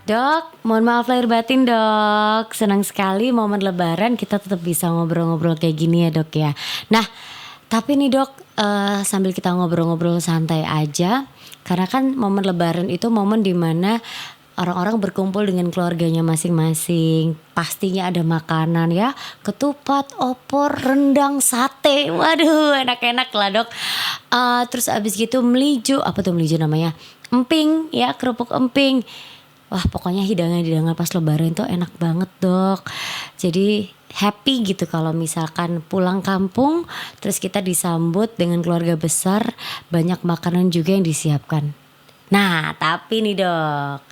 Dok, mohon maaf lahir batin dok. Senang sekali momen lebaran kita tetap bisa ngobrol-ngobrol kayak gini ya dok ya. Nah, tapi nih dok, sambil kita ngobrol-ngobrol santai aja. Karena kan momen lebaran itu momen dimana orang-orang berkumpul dengan keluarganya masing-masing. Pastinya ada makanan ya, ketupat, opor, rendang, sate. Waduh, enak-enak lah dok. Terus abis gitu melijo, apa tuh melijo namanya? Emping ya, kerupuk emping. Wah pokoknya hidangan-hidangan pas lebaran tuh enak banget dok. Jadi happy gitu kalau misalkan pulang kampung terus kita disambut dengan keluarga besar, banyak makanan juga yang disiapkan. Nah tapi nih dok,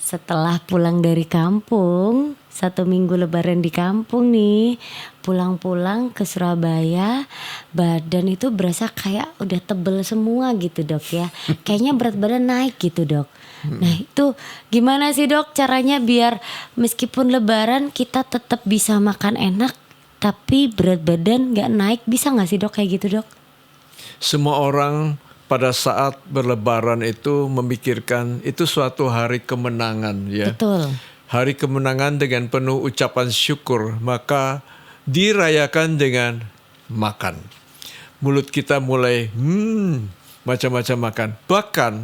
setelah pulang dari kampung, 1 minggu lebaran di kampung nih, pulang-pulang ke Surabaya, badan itu berasa kayak udah tebel semua gitu dok ya. Kayaknya berat badan naik gitu dok. Nah itu gimana sih dok caranya biar meskipun lebaran kita tetap bisa makan enak, tapi berat badan gak naik, bisa gak sih dok kayak gitu dok? Semua orang pada saat berlebaran itu memikirkan itu suatu hari kemenangan ya. Betul. Hari kemenangan dengan penuh ucapan syukur, maka dirayakan dengan makan. Mulut kita mulai macam-macam makan. Bahkan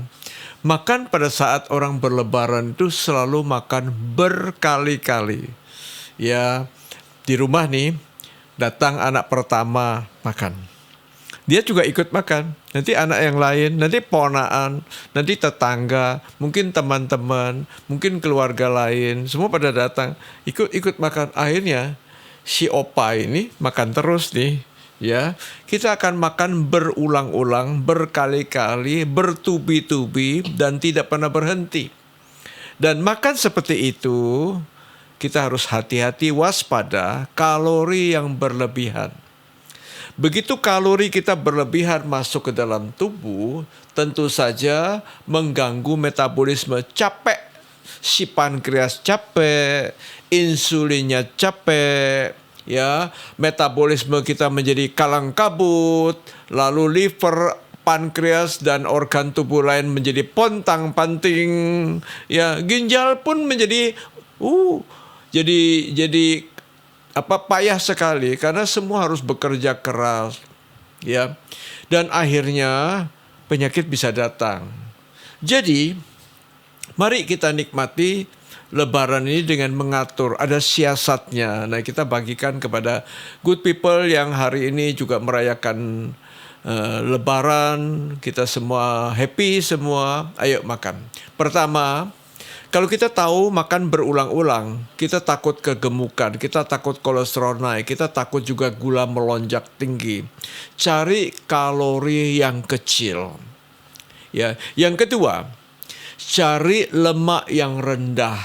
makan pada saat orang berlebaran itu selalu makan berkali-kali. Ya, di rumah nih datang anak pertama makan. Dia juga ikut makan. Nanti anak yang lain, nanti ponakan, nanti tetangga, mungkin teman-teman, mungkin keluarga lain, semua pada datang ikut makan. Akhirnya si opa ini makan terus nih. Ya, kita akan makan berulang-ulang, berkali-kali, bertubi-tubi dan tidak pernah berhenti. Dan makan seperti itu, kita harus hati-hati waspada kalori yang berlebihan. Begitu kalori kita berlebihan masuk ke dalam tubuh, tentu saja mengganggu metabolisme. Capek, si pankreas capek, insulinnya capek, ya, metabolisme kita menjadi kalang kabut, lalu liver, pankreas dan organ tubuh lain menjadi pontang-panting, ya, ginjal pun menjadi jadi payah sekali karena semua harus bekerja keras, ya, dan akhirnya penyakit bisa datang. Jadi mari kita nikmati lebaran ini dengan mengatur, ada siasatnya. Nah kita bagikan kepada good people yang hari ini juga merayakan lebaran. Kita semua happy semua, ayo makan. Pertama, kalau kita tahu makan berulang-ulang, kita takut kegemukan, kita takut kolesterol naik, kita takut juga gula melonjak tinggi. Cari kalori yang kecil. Ya, yang kedua, cari lemak yang rendah.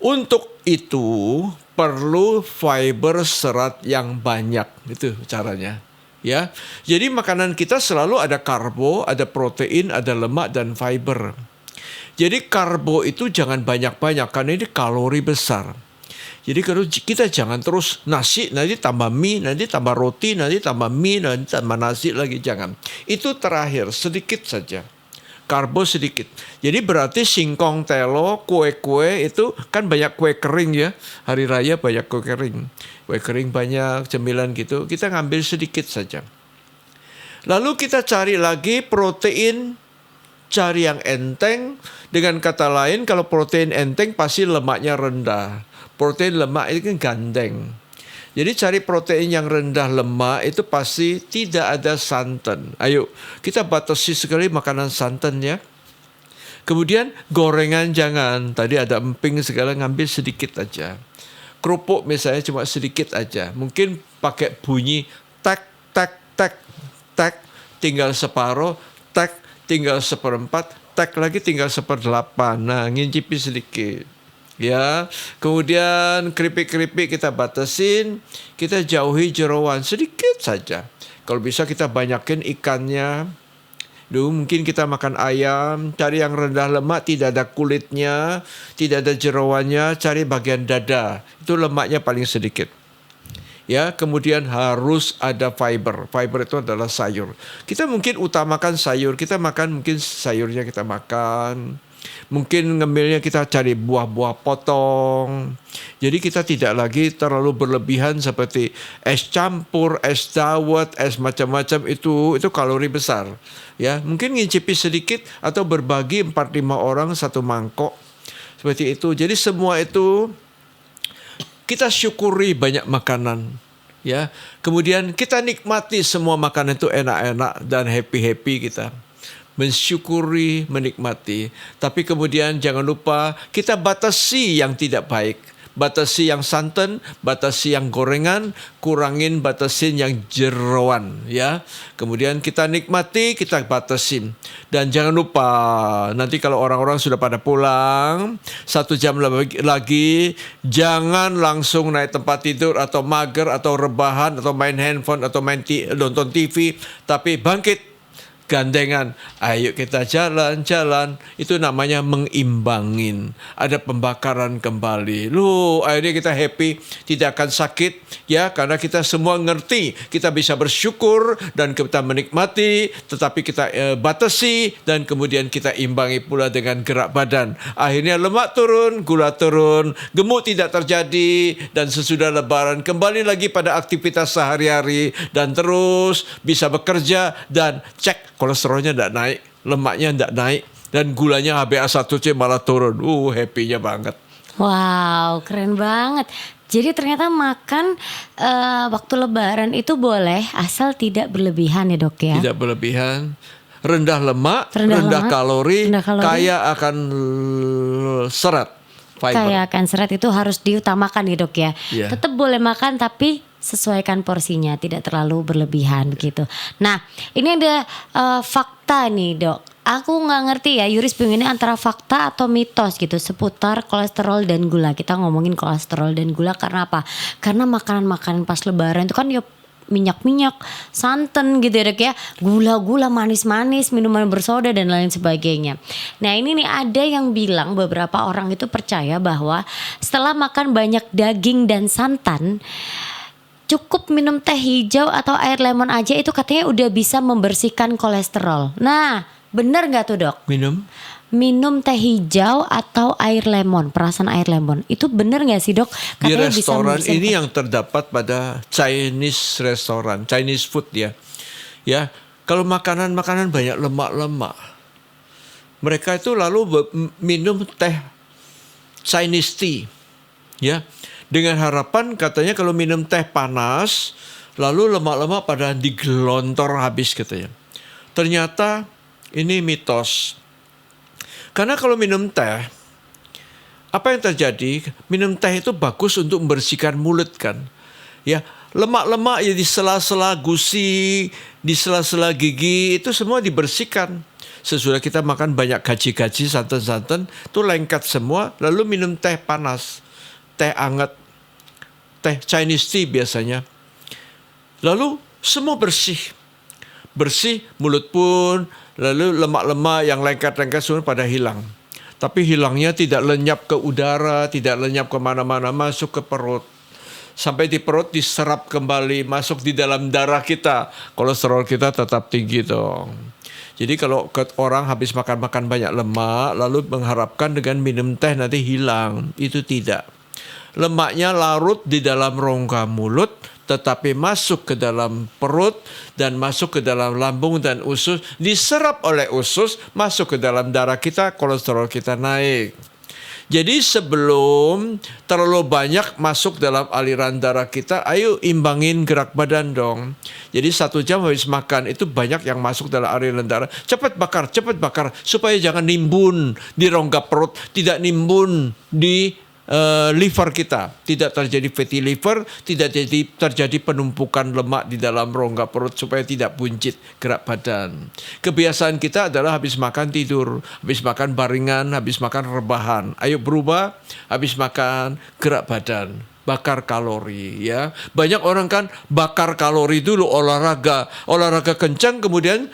Untuk itu perlu fiber serat yang banyak, itu caranya. Ya, jadi makanan kita selalu ada karbo, ada protein, ada lemak dan fiber. Jadi karbo itu jangan banyak-banyak karena ini kalori besar. Jadi kalau kita jangan terus nasi, nanti tambah mie, nanti tambah roti, nanti tambah mie, nanti tambah nasi lagi, jangan. Itu terakhir, sedikit saja. Karbo sedikit. Jadi berarti singkong, telo, kue-kue itu kan banyak kue kering ya. Hari raya banyak kue kering. Kue kering banyak, cemilan gitu. Kita ngambil sedikit saja. Lalu kita cari lagi protein, cari yang enteng. Dengan kata lain, kalau protein enteng pasti lemaknya rendah. Protein lemak itu kan gandeng. Jadi cari protein yang rendah lemak itu pasti tidak ada santan. Ayo, kita batasi sekali makanan santan ya. Kemudian gorengan jangan. Tadi ada emping segala, ngambil sedikit aja. Kerupuk misalnya cuma sedikit aja. Mungkin pakai bunyi tak, tak, tak, tak. Tinggal separuh, tak, tinggal seperempat, tak lagi tinggal 1/8. Nah, ngincipi sedikit. Ya, kemudian keripik-keripik kita batasin, kita jauhi jeroan sedikit saja. Kalau bisa kita banyakin ikannya. Dulu mungkin kita makan ayam, cari yang rendah lemak, tidak ada kulitnya, tidak ada jeroannya, cari bagian dada. Itu lemaknya paling sedikit. Ya, kemudian harus ada fiber. Fiber itu adalah sayur. Kita mungkin utamakan sayur. Kita makan mungkin sayurnya kita makan. Mungkin ngemilnya kita cari buah-buah potong. Jadi kita tidak lagi terlalu berlebihan seperti es campur, es dawet, es macam-macam itu kalori besar. Ya, mungkin ngincipi sedikit atau berbagi 4-5 orang satu mangkok. Seperti itu. Jadi semua itu kita syukuri banyak makanan. Ya, kemudian kita nikmati semua makanan itu enak-enak dan happy-happy kita. Mensyukuri, menikmati. Tapi kemudian jangan lupa kita batasi yang tidak baik. Batasi yang santan, batasi yang gorengan, kurangin batasin yang jeroan, ya. Kemudian kita nikmati, kita batasin. Dan jangan lupa, nanti kalau orang-orang sudah pada pulang, 1 jam lagi, jangan langsung naik tempat tidur atau mager atau rebahan atau main handphone atau nonton TV, tapi bangkit. Gandengan, ayo kita jalan-jalan. Itu namanya mengimbangin. Ada pembakaran kembali. Loh, akhirnya kita happy, tidak akan sakit. Ya, karena kita semua ngerti. Kita bisa bersyukur dan kita menikmati. Tetapi kita batasi dan kemudian kita imbangi pula dengan gerak badan. Akhirnya lemak turun, gula turun, gemuk tidak terjadi. Dan sesudah lebaran kembali lagi pada aktivitas sehari-hari. Dan terus bisa bekerja dan cek. Kolesterolnya tidak naik, lemaknya tidak naik, dan gulanya HbA1c malah turun. Happy-nya banget. Wow, keren banget. Jadi ternyata makan waktu lebaran itu boleh asal tidak berlebihan ya dok ya? Tidak berlebihan, rendah lemak, rendah kalori, kaya akan serat, fiber. Kaya akan serat itu harus diutamakan ya dok ya? Yeah. Tetap boleh makan tapi sesuaikan porsinya, tidak terlalu berlebihan begitu. Nah, ini ada fakta nih dok. Aku nggak ngerti ya, Yuris bingung ini antara fakta atau mitos gitu seputar kolesterol dan gula. Kita ngomongin kolesterol dan gula karena apa? Karena makanan-makanan pas lebaran itu kan ya minyak-minyak, santan gitu ya dok ya, gula-gula manis-manis, minuman bersoda dan lain sebagainya. Nah ini nih ada yang bilang beberapa orang itu percaya bahwa setelah makan banyak daging dan santan, cukup minum teh hijau atau air lemon aja itu katanya udah bisa membersihkan kolesterol. Nah, bener nggak tuh dok? Minum teh hijau atau air lemon, perasan air lemon, itu bener nggak sih dok? Katanya di restoran ini yang terdapat pada Chinese restoran, Chinese food ya. Ya, kalau makanan-makanan banyak lemak-lemak, mereka itu lalu minum teh Chinese tea, ya. Dengan harapan katanya kalau minum teh panas, lalu lemak-lemak pada digelontor habis katanya. Ternyata ini mitos. Karena kalau minum teh, apa yang terjadi? Minum teh itu bagus untuk membersihkan mulut kan. Ya, lemak-lemak ya di sela-sela gusi, di sela-sela gigi itu semua dibersihkan. Sesudah kita makan banyak gaji-gaji, santan-santan, itu lengket semua, lalu minum teh panas, teh anget, teh Chinese tea biasanya. Lalu semua bersih. Bersih mulut pun, lalu lemak-lemak yang lengket-lengket semua pada hilang. Tapi hilangnya tidak lenyap ke udara, tidak lenyap kemana-mana, masuk ke perut. Sampai di perut diserap kembali, masuk di dalam darah kita. Kolesterol kita tetap tinggi dong. Jadi kalau orang habis makan banyak lemak, lalu mengharapkan dengan minum teh nanti hilang. Itu tidak. Lemaknya larut di dalam rongga mulut, tetapi masuk ke dalam perut dan masuk ke dalam lambung dan usus, diserap oleh usus, masuk ke dalam darah kita, kolesterol kita naik. Jadi sebelum terlalu banyak masuk dalam aliran darah kita, ayo imbangin gerak badan dong. Jadi 1 jam habis makan itu banyak yang masuk dalam aliran darah. Cepat bakar, supaya jangan nimbun di rongga perut, tidak nimbun di liver kita, tidak terjadi fatty liver, tidak terjadi penumpukan lemak di dalam rongga perut supaya tidak buncit gerak badan. Kebiasaan kita adalah habis makan tidur, habis makan baringan, habis makan rebahan. Ayo berubah, habis makan gerak badan, bakar kalori ya. Banyak orang kan bakar kalori dulu olahraga kencang kemudian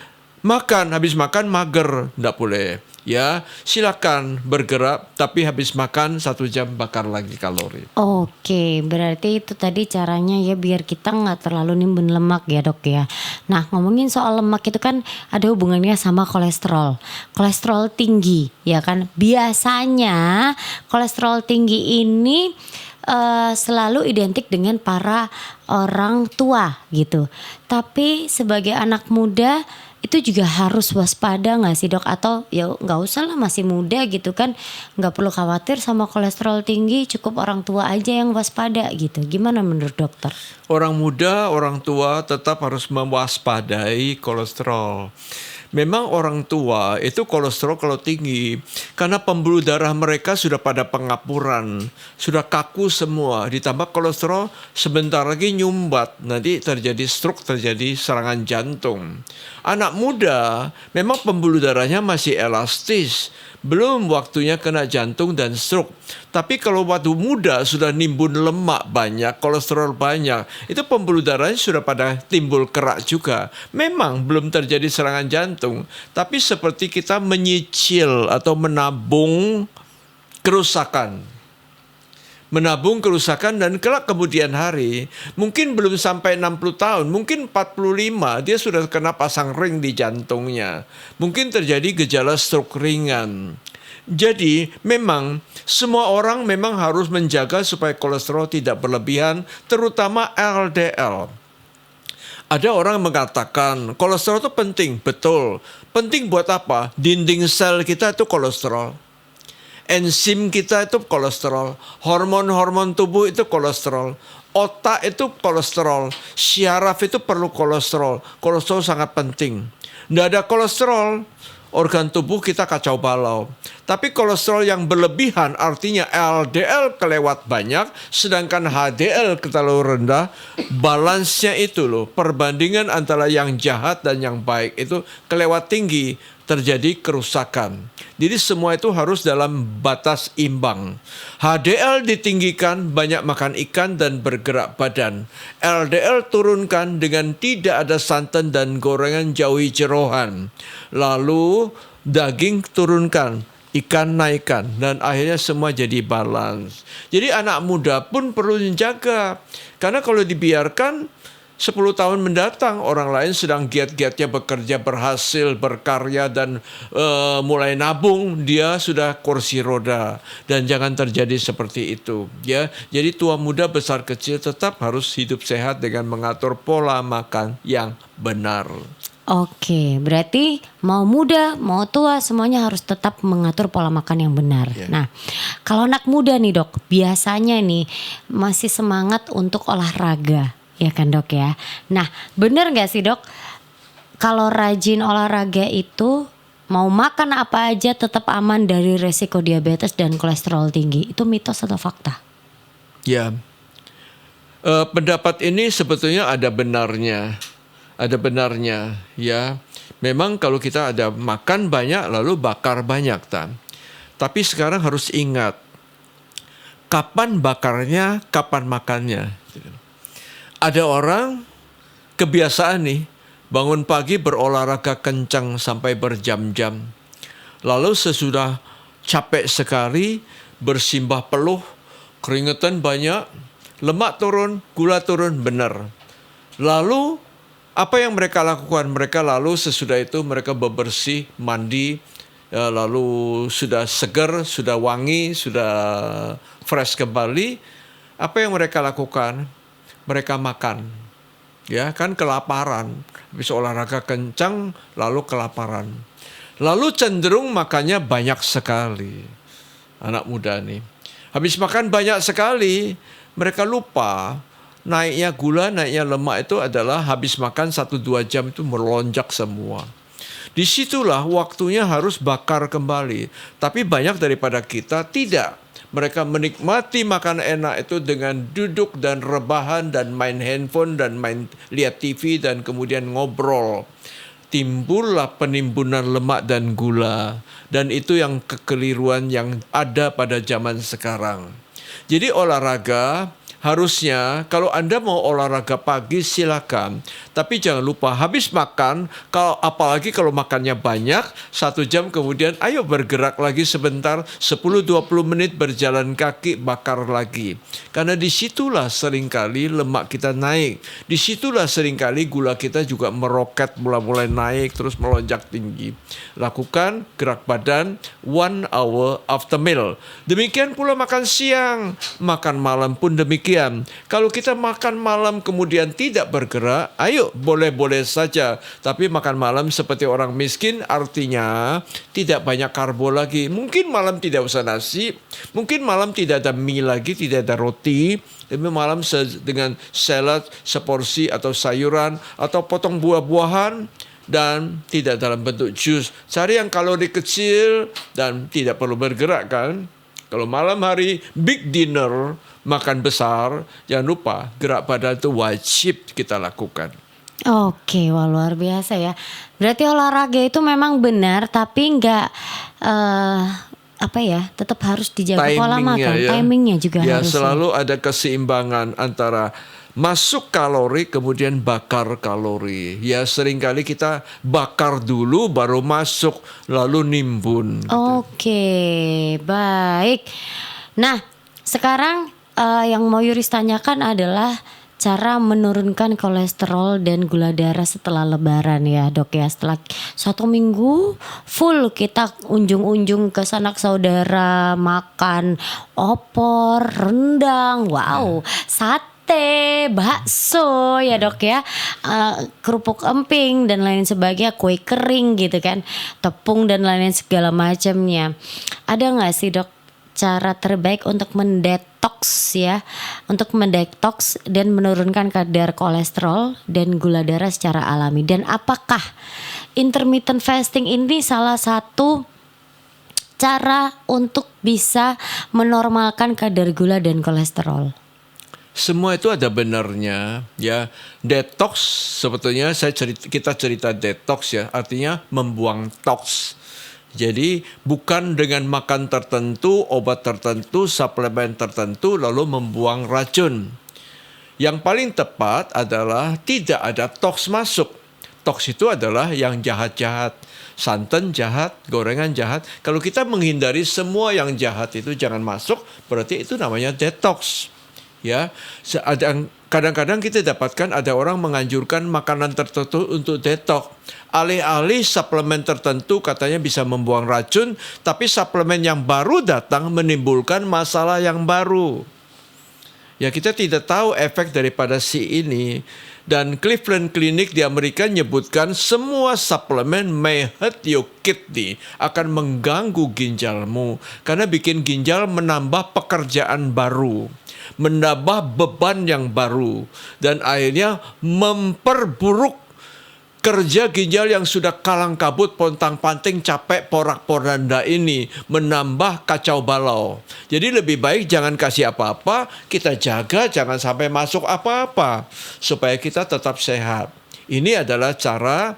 Makan, habis makan mager, nggak boleh. Ya, silakan bergerak, tapi habis makan 1 jam bakar lagi kalori. Oke, berarti itu tadi caranya ya biar kita nggak terlalu nimbun lemak ya dok ya. Nah ngomongin soal lemak itu kan ada hubungannya sama kolesterol. Kolesterol tinggi ya kan. Biasanya kolesterol tinggi ini selalu identik dengan para orang tua gitu. Tapi sebagai anak muda itu juga harus waspada nggak sih dok? Atau ya nggak usah lah masih muda gitu kan, nggak perlu khawatir sama kolesterol tinggi, cukup orang tua aja yang waspada gitu. Gimana menurut dokter? Orang muda, orang tua tetap harus mewaspadai kolesterol. Memang orang tua itu kolesterol kalau tinggi karena pembuluh darah mereka sudah pada pengapuran, sudah kaku semua, ditambah kolesterol sebentar lagi nyumbat, nanti terjadi stroke, terjadi serangan jantung. Anak muda memang pembuluh darahnya masih elastis, belum waktunya kena jantung dan stroke. Tapi kalau waktu muda sudah nimbun lemak banyak, kolesterol banyak, itu pembuluh darahnya sudah pada timbul kerak juga. Memang belum terjadi serangan jantung, tapi seperti kita menyicil atau menabung kerusakan. Menabung kerusakan dan kelak kemudian hari, mungkin belum sampai 60 tahun, mungkin 45, dia sudah kena pasang ring di jantungnya. Mungkin terjadi gejala stroke ringan. Jadi memang semua orang memang harus menjaga supaya kolesterol tidak berlebihan, terutama LDL. Ada orang mengatakan kolesterol itu penting, betul. Penting buat apa? Dinding sel kita itu kolesterol. Enzim kita itu kolesterol, hormon-hormon tubuh itu kolesterol, otak itu kolesterol, syaraf itu perlu kolesterol. Kolesterol sangat penting. Nggak ada kolesterol, organ tubuh kita kacau balau. Tapi kolesterol yang berlebihan artinya LDL kelewat banyak, sedangkan HDL terlalu rendah. Balansnya itu loh, perbandingan antara yang jahat dan yang baik itu kelewat tinggi, terjadi kerusakan. Jadi semua itu harus dalam batas imbang. HDL ditinggikan, banyak makan ikan dan bergerak badan. LDL turunkan dengan tidak ada santan dan gorengan, jauhi jeroan. Lalu daging turunkan, ikan naikkan, dan akhirnya semua jadi balance. Jadi anak muda pun perlu menjaga. Karena kalau dibiarkan 10 tahun mendatang orang lain sedang giat-giatnya bekerja, berhasil, berkarya dan mulai nabung, dia sudah kursi roda, dan jangan terjadi seperti itu ya. Jadi tua muda besar kecil tetap harus hidup sehat dengan mengatur pola makan yang benar. Oke, berarti mau muda, mau tua semuanya harus tetap mengatur pola makan yang benar. Yeah. Nah, kalau anak muda nih dok, biasanya nih masih semangat untuk olahraga, ya kan dok ya. Nah, bener nggak sih dok, kalau rajin olahraga itu mau makan apa aja tetap aman dari resiko diabetes dan kolesterol tinggi? Itu mitos atau fakta? Ya, pendapat ini sebetulnya ada benarnya. Ada benarnya ya. Memang kalau kita ada makan banyak lalu bakar banyak Tapi sekarang harus ingat kapan bakarnya, kapan makannya. Ada orang kebiasaan nih bangun pagi berolahraga kencang sampai berjam-jam. Lalu sesudah capek sekali, bersimbah peluh, keringetan banyak, lemak turun, gula turun, benar. Lalu apa yang mereka lakukan? Mereka lalu sesudah itu mereka bebersih, mandi, lalu sudah segar, sudah wangi, sudah fresh kembali. Apa yang mereka lakukan? Mereka makan. Ya, kan kelaparan. Habis olahraga kencang lalu kelaparan. Lalu cenderung makannya banyak sekali. Anak muda nih. Habis makan banyak sekali, mereka lupa naiknya gula, naiknya lemak itu adalah habis makan 1-2 jam itu melonjak semua. Disitulah waktunya harus bakar kembali. Tapi banyak daripada kita tidak. Mereka menikmati makan enak itu dengan duduk dan rebahan dan main handphone dan lihat TV dan kemudian ngobrol. Timbullah penimbunan lemak dan gula. Dan itu yang kekeliruan yang ada pada zaman sekarang. Jadi olahraga harusnya kalau Anda mau olahraga pagi silakan. Tapi jangan lupa habis makan, apalagi kalau makannya banyak, 1 jam kemudian ayo bergerak lagi sebentar, 10-20 menit berjalan kaki, bakar lagi. Karena disitulah seringkali lemak kita naik. Disitulah seringkali gula kita juga meroket, mulai naik, terus melonjak tinggi. Lakukan gerak badan 1 hour after meal. Demikian pula makan siang, makan malam pun demikian. Kalau kita makan malam kemudian tidak bergerak, ayo boleh-boleh saja. Tapi makan malam seperti orang miskin artinya tidak banyak karbo lagi. Mungkin malam tidak usah nasi, mungkin malam tidak ada mie lagi, tidak ada roti. Tapi malam dengan salad seporsi atau sayuran atau potong buah-buahan dan tidak dalam bentuk jus. Cari yang kalori kecil dan tidak perlu bergerak kan. Kalau malam hari big dinner, makan besar, jangan lupa gerak badan itu wajib kita lakukan. Oke, wah luar biasa ya. Berarti olahraga itu memang benar, tapi nggak tetap harus dijaga pola makan. Ya. Timingnya juga ya, harus. Selalu ada keseimbangan antara masuk kalori kemudian bakar kalori. Ya seringkali kita bakar dulu baru masuk lalu nimbun. Oke, baik. Nah, sekarang yang mau Yuris tanyakan adalah cara menurunkan kolesterol dan gula darah setelah lebaran ya dok ya. Setelah 1 minggu full kita unjung-unjung ke sanak saudara, makan opor, rendang, wow, sate, bakso ya dok ya, kerupuk emping dan lain sebagainya, kue kering gitu kan, tepung dan lain-lain segala macamnya. Ada nggak sih dok cara terbaik untuk mendetoks ya, untuk mendetoks dan menurunkan kadar kolesterol dan gula darah secara alami? Dan apakah intermittent fasting ini salah satu cara untuk bisa menormalkan kadar gula dan kolesterol? Semua itu ada benarnya ya. Detox sebetulnya kita cerita detox ya, artinya membuang toks. Jadi bukan dengan makan tertentu, obat tertentu, suplemen tertentu lalu membuang racun. Yang paling tepat adalah tidak ada toks masuk. Toks itu adalah yang jahat-jahat. Santan jahat, gorengan jahat. Kalau kita menghindari semua yang jahat itu jangan masuk, berarti itu namanya detox. Ya, kadang-kadang kita dapatkan ada orang menganjurkan makanan tertentu untuk detox. Alih-alih suplemen tertentu katanya bisa membuang racun, tapi suplemen yang baru datang menimbulkan masalah yang baru. Ya kita tidak tahu efek daripada si ini. Dan Cleveland Clinic di Amerika menyebutkan semua suplemen may hurt your kidney, akan mengganggu ginjalmu karena bikin ginjal menambah pekerjaan baru, menambah beban yang baru, dan akhirnya memperburuk kerja ginjal yang sudah kalang kabut, pontang-panting, capek, porak-poranda ini, menambah kacau balau. Jadi lebih baik jangan kasih apa-apa, kita jaga jangan sampai masuk apa-apa supaya kita tetap sehat. Ini adalah cara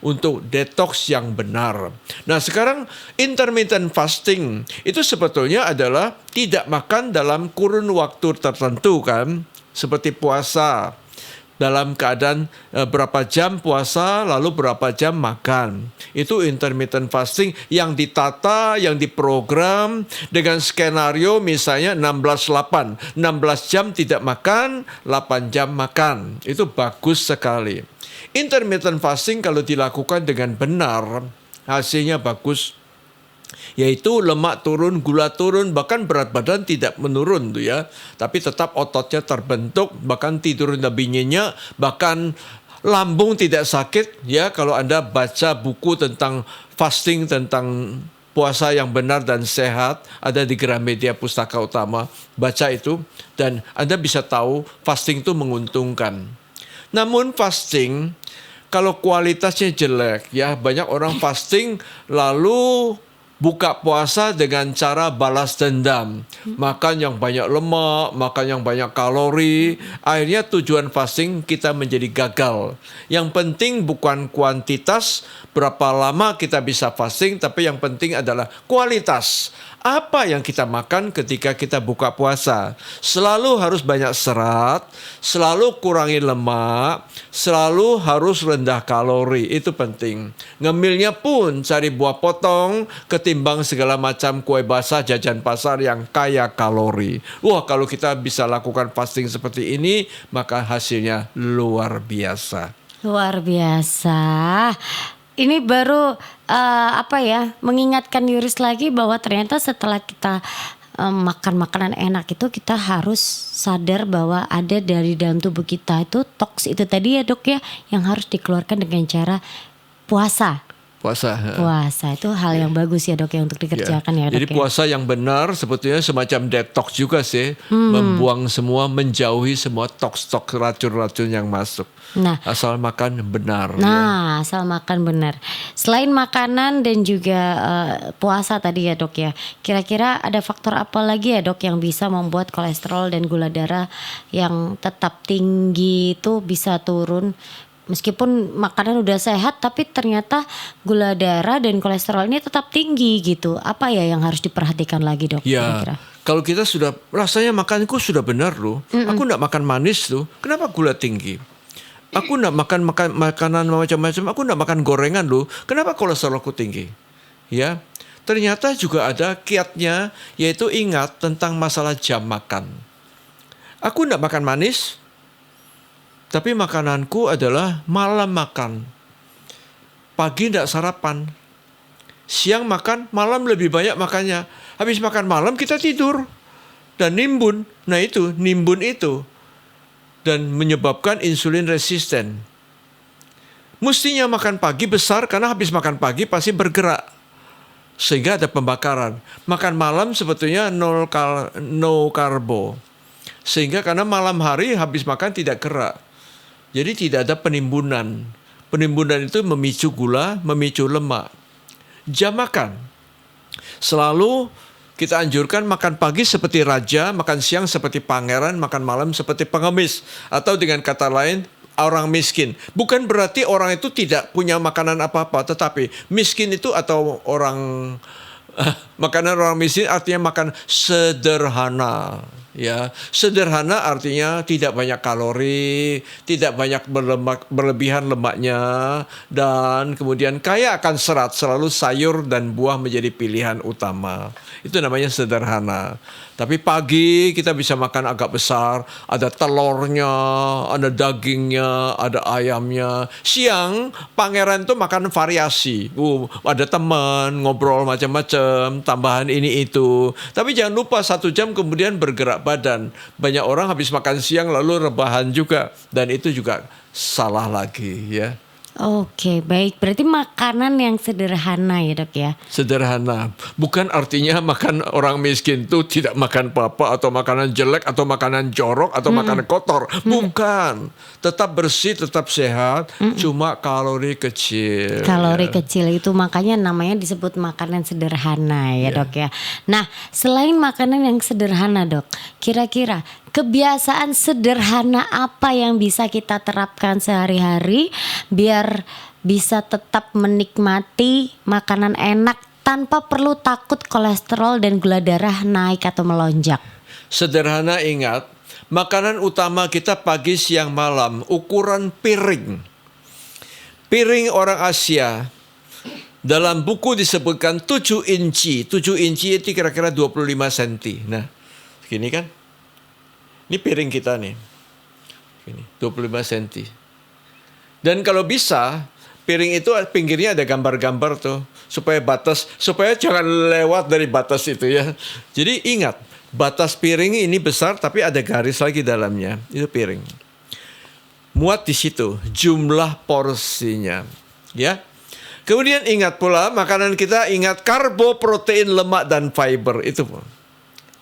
untuk detox yang benar. Nah sekarang intermittent fasting itu sebetulnya adalah tidak makan dalam kurun waktu tertentu kan, seperti puasa. Dalam keadaan berapa jam puasa lalu berapa jam makan. Itu intermittent fasting yang ditata, yang diprogram dengan skenario misalnya 16-8. 16 jam tidak makan, 8 jam makan. Itu bagus sekali. Intermittent fasting kalau dilakukan dengan benar, hasilnya bagus. Yaitu lemak turun, gula turun, bahkan berat badan tidak menurun tuh ya. Tapi tetap ototnya terbentuk, bahkan tidur lebih nyenyak, bahkan lambung tidak sakit ya. Kalau Anda baca buku tentang fasting, tentang puasa yang benar dan sehat, ada di Gramedia Pustaka Utama. Baca itu dan Anda bisa tahu fasting itu menguntungkan. Namun fasting kalau kualitasnya jelek ya, banyak orang fasting lalu buka puasa dengan cara balas dendam. Makan yang banyak lemak, makan yang banyak kalori. Akhirnya tujuan fasting kita menjadi gagal. Yang penting bukan kuantitas, berapa lama kita bisa fasting, tapi yang penting adalah kualitas. Apa yang kita makan ketika kita buka puasa? Selalu harus banyak serat, selalu kurangi lemak, selalu harus rendah kalori. Itu penting. Ngemilnya pun cari buah potong ketimbang segala macam kue basah jajan pasar yang kaya kalori. Wah, kalau kita bisa lakukan fasting seperti ini, maka hasilnya luar biasa. Luar biasa. Ini baru mengingatkan Yuris lagi bahwa ternyata setelah kita makan makanan enak itu kita harus sadar bahwa ada dari dalam tubuh kita itu toks itu tadi ya dok ya yang harus dikeluarkan dengan cara puasa. Puasa itu hal yang bagus ya dok ya untuk dikerjakan ya dok. Jadi puasa yang benar sebetulnya semacam detox juga sih, membuang semua, menjauhi semua toks-toks racun-racun yang masuk. Nah, asal makan benar. Asal makan benar. Selain makanan dan juga puasa tadi ya dok ya, kira-kira ada faktor apa lagi ya dok yang bisa membuat kolesterol dan gula darah yang tetap tinggi itu bisa turun? Meskipun makanan udah sehat tapi ternyata gula darah dan kolesterol ini tetap tinggi gitu. Apa ya yang harus diperhatikan lagi dok? Ya, kira-kira? kalau kita sudah rasanya makanku sudah benar loh. Aku enggak makan manis tuh. Kenapa gula tinggi? Aku enggak makan makanan macam-macam. Aku enggak makan gorengan loh. Kenapa kolesterolku tinggi? Ya, ternyata juga ada kiatnya, yaitu ingat tentang masalah jam makan. Aku enggak makan manis. Tapi makananku adalah malam makan. Pagi tidak sarapan. Siang makan, malam lebih banyak makannya. Habis makan malam kita tidur. Dan nimbun. Nah itu, nimbun itu. Dan menyebabkan insulin resisten. Mestinya makan pagi besar karena habis makan pagi pasti bergerak. Sehingga ada pembakaran. Makan malam sebetulnya no karbo. Sehingga karena malam hari habis makan tidak gerak. Jadi tidak ada penimbunan. Penimbunan itu memicu gula, memicu lemak. Jam makan. Selalu kita anjurkan makan pagi seperti raja, makan siang seperti pangeran, makan malam seperti pengemis. Atau dengan kata lain, orang miskin. Bukan berarti orang itu tidak punya makanan apa-apa, tetapi miskin itu atau makanan orang miskin artinya makan sederhana. Ya, sederhana artinya tidak banyak kalori, tidak banyak berlebihan lemaknya, dan kemudian kaya akan serat. Selalu sayur dan buah menjadi pilihan utama. Itu namanya sederhana. Tapi pagi kita bisa makan agak besar, ada telurnya, ada dagingnya, ada ayamnya. Siang pangeran tuh makan variasi. Ada teman, ngobrol macam-macam, tambahan ini itu. Tapi jangan lupa 1 jam kemudian bergerak badan. Banyak orang habis makan siang lalu rebahan juga, dan itu juga salah lagi ya. Oke, baik. Berarti makanan yang sederhana ya dok ya? Sederhana. Bukan artinya makan orang miskin itu tidak makan apa-apa atau makanan jelek atau makanan jorok atau makanan kotor. Bukan. Tetap bersih, tetap sehat. Cuma kalori kecil. Kalori kecil itu makanya namanya disebut makanan sederhana ya dok ya. Nah, selain makanan yang sederhana dok, kira-kira kebiasaan sederhana apa yang bisa kita terapkan sehari-hari biar bisa tetap menikmati makanan enak tanpa perlu takut kolesterol dan gula darah naik atau melonjak? Sederhana, ingat, makanan utama kita pagi, siang, malam, ukuran piring. Piring orang Asia dalam buku disebutkan 7 inci. 7 inci itu kira-kira 25 cm. Nah, gini kan? Ini piring kita nih. Ini 25 cm. Dan kalau bisa, piring itu pinggirnya ada gambar-gambar tuh. Supaya jangan lewat dari batas itu ya. Jadi ingat, batas piring ini besar tapi ada garis lagi dalamnya. Itu piring. Muat di situ jumlah porsinya. Ya. Kemudian ingat pula makanan kita, ingat karbo, protein, lemak, dan fiber. Itu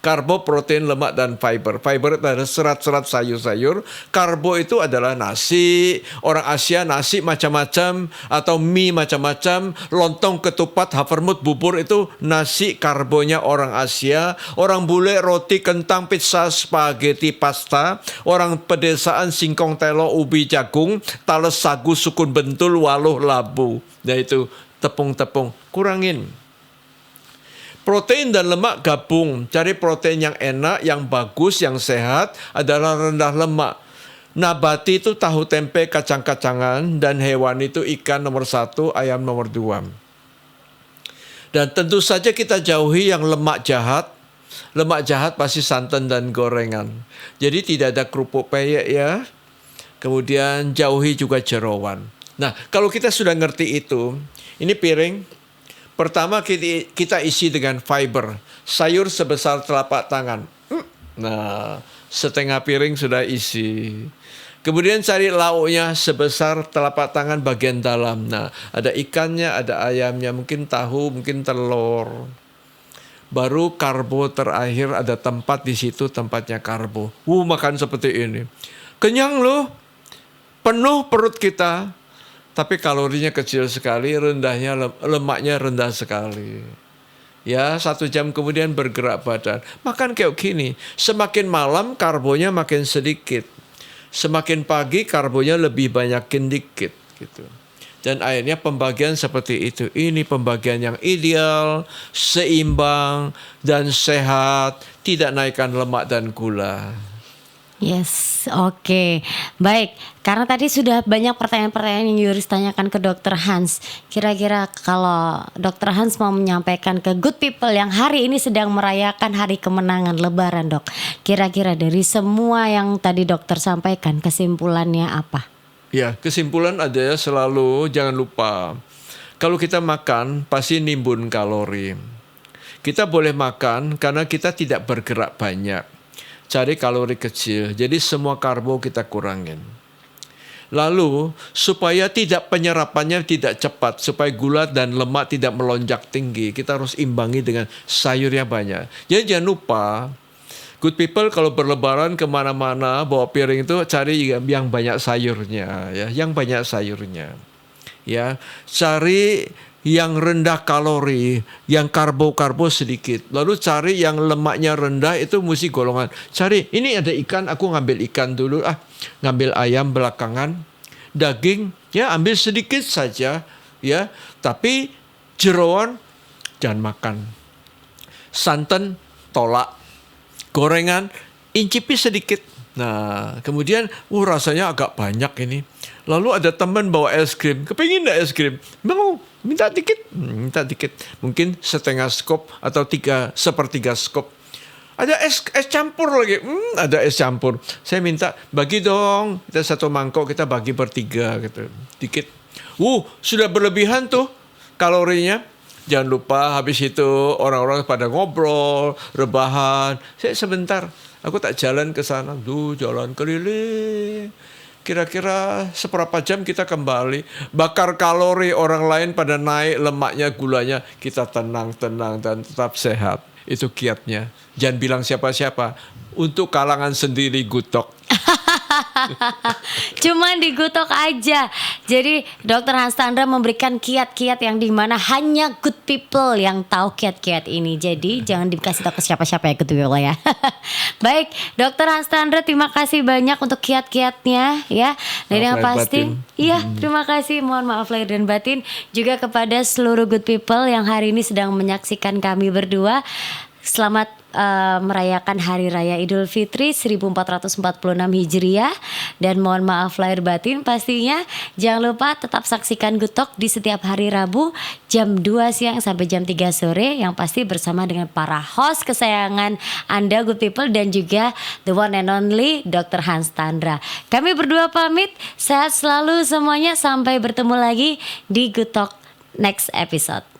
Karbo, protein, lemak, dan fiber. Fiber itu adalah serat-serat sayur-sayur. Karbo itu adalah nasi. Orang Asia nasi macam-macam atau mie macam-macam. Lontong, ketupat, havermut, bubur itu nasi karbonya orang Asia. Orang bule roti, kentang, pizza, spaghetti, pasta. Orang pedesaan singkong, telo, ubi, jagung, tales, sagu, sukun, bentul, waluh, labu. Nah itu tepung-tepung. Kurangin. Protein dan lemak gabung. Cari protein yang enak, yang bagus, yang sehat adalah rendah lemak. Nabati itu tahu tempe, kacang-kacangan, dan hewan itu ikan nomor 1, ayam nomor 2. Dan tentu saja kita jauhi yang lemak jahat. Lemak jahat pasti santan dan gorengan. Jadi tidak ada kerupuk peyek ya. Kemudian jauhi juga jeroan. Nah, kalau kita sudah ngerti itu, ini piring. Pertama kita isi dengan fiber. Sayur sebesar telapak tangan. Nah, setengah piring sudah isi. Kemudian cari lauknya sebesar telapak tangan bagian dalam. Nah, ada ikannya, ada ayamnya, mungkin tahu, mungkin telur. Baru karbo terakhir, ada tempat di situ tempatnya karbo. Makan seperti ini. Kenyang loh. Penuh perut kita. Tapi kalorinya kecil sekali, lemaknya rendah sekali. Ya, 1 jam kemudian bergerak badan. Makan kayak gini. Semakin malam karbonya makin sedikit. Semakin pagi karbonya lebih banyakin dikit. Gitu. Dan akhirnya pembagian seperti itu. Ini pembagian yang ideal, seimbang, dan sehat. Tidak naikkan lemak dan gula. Yes, oke. Baik, karena tadi sudah banyak pertanyaan-pertanyaan yang Yuris tanyakan ke Dr. Hans. Kira-kira kalau Dr. Hans mau menyampaikan ke good people yang hari ini sedang merayakan hari kemenangan Lebaran, Dok. Kira-kira dari semua yang tadi dokter sampaikan, kesimpulannya apa? Ya, kesimpulan ada selalu jangan lupa. Kalau kita makan pasti nimbun kalori. Kita boleh makan karena kita tidak bergerak banyak. Cari kalori kecil, jadi semua karbo kita kurangin. Lalu supaya penyerapannya tidak cepat, supaya gula dan lemak tidak melonjak tinggi, kita harus imbangi dengan sayur yang banyak. Jadi jangan lupa, good people kalau berlebaran kemana-mana bawa piring itu cari yang banyak sayurnya, ya, yang banyak sayurnya, ya, cari yang rendah kalori, yang karbo sedikit. Lalu cari yang lemaknya rendah itu mesti golongan. Cari, ini ada ikan, aku ngambil ikan dulu. Ngambil ayam belakangan. Daging, ya ambil sedikit saja. Ya, tapi jeroan jangan makan. Santan tolak. Gorengan incipi sedikit. Nah, kemudian rasanya agak banyak ini. Lalu ada teman bawa es krim. Kepingin enggak es krim? Mau, minta dikit. Mungkin setengah skop atau 1/3 skop. Ada es campur lagi. Ada es campur. Saya minta bagi dong. Kita 1 mangkok kita bagi bertiga gitu. Dikit. Sudah berlebihan tuh kalorinya. Jangan lupa habis itu orang-orang pada ngobrol, rebahan. Saya sebentar. Aku tak jalan ke sana. Jalan keliling. Kira-kira seberapa jam kita kembali. Bakar kalori orang lain pada naik, lemaknya, gulanya. Kita tenang dan tetap sehat. Itu kiatnya. Jangan bilang siapa-siapa. Untuk kalangan sendiri gutok. Cuman digutok aja. Jadi Dr. Hans Tandra memberikan kiat-kiat yang dimana hanya good people yang tahu kiat-kiat ini. Jadi jangan dikasih tahu ke siapa-siapa ya good people ya. Baik, Dr. Hans Tandra terima kasih banyak untuk kiat-kiatnya ya. Dan yang pasti, iya terima kasih. Mohon maaf lahir dan batin juga kepada seluruh good people yang hari ini sedang menyaksikan kami berdua. Selamat merayakan Hari Raya Idul Fitri 1446 Hijriah. Dan mohon maaf lahir batin pastinya. Jangan lupa tetap saksikan Good Talk di setiap hari Rabu jam 2 siang sampai jam 3 sore. Yang pasti bersama dengan para host kesayangan Anda good people dan juga the one and only Dr. Hans Tandra. Kami berdua pamit. Sehat selalu semuanya. Sampai bertemu lagi di Good Talk next episode.